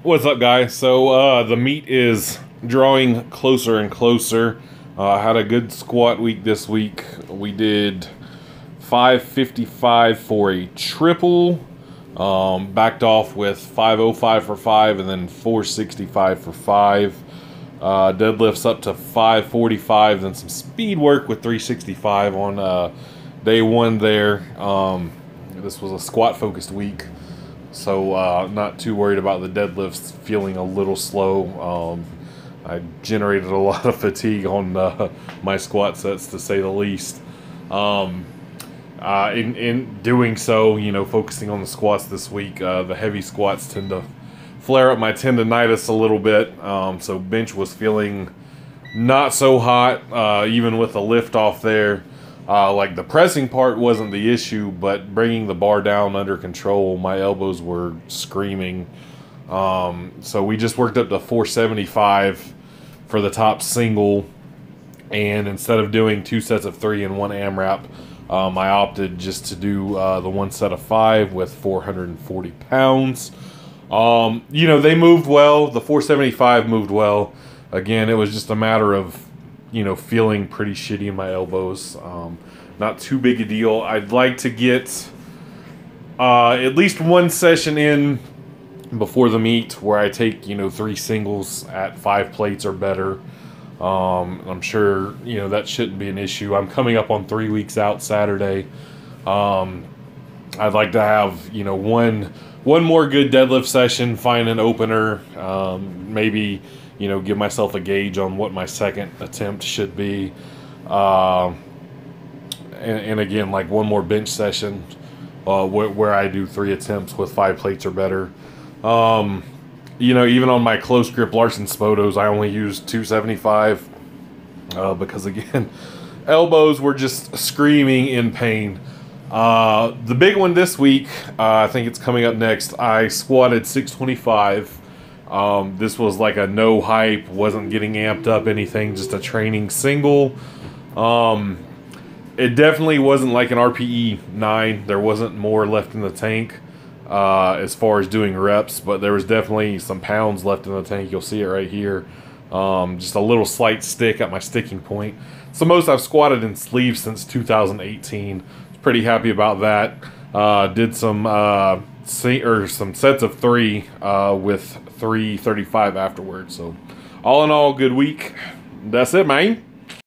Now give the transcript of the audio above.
What's up, guys? So the meet is drawing closer and closer. I had a good squat week this week. We did 555 for a triple, backed off with 505 for 5, and then 465 for 5. Deadlifts up to 545, then some speed work with 365 on day one there. This was a squat focused week, so not too worried about the deadlifts feeling a little slow. I generated a lot of fatigue on my squat sets, to say the least. In doing so, focusing on the squats this week, the heavy squats tend to flare up my tendonitis a little bit. So bench was feeling not so hot, even with the lift off there. Like the pressing part wasn't the issue, but bringing the bar down under control, my elbows were screaming. So we just worked up to 475 for the top single, and instead of doing 2 sets of 3 and 1 AMRAP, I opted just to do the 1 set of 5 with 440 pounds. They moved well. The 475 moved well. Again, it was just a matter of feeling pretty shitty in my elbows. Not too big a deal. I'd like to get at least 1 session in before the meet where I take 3 singles at 5 plates or better. I'm sure that shouldn't be an issue. I'm coming up on 3 weeks out Saturday. I'd like to have one more good deadlift session, find an opener, maybe give myself a gauge on what my second attempt should be, and again, like one more bench session where I do 3 attempts with 5 plates or better. Even on my close grip Larson Spotos, I only used 275 because, again, elbows were just screaming in pain. The big one this week, I think it's coming up next, I squatted 625. This was like a no hype, wasn't getting amped up anything, just a training single. It definitely wasn't like an RPE 9. There wasn't more left in the tank as far as doing reps, but there was definitely some pounds left in the tank. You'll see it right here. Just a little slight stick at my sticking point. It's the most I've squatted in sleeves since 2018. Pretty happy about that. Did some some sets of 3 with 335 afterwards. So all in all, good week. That's it, man.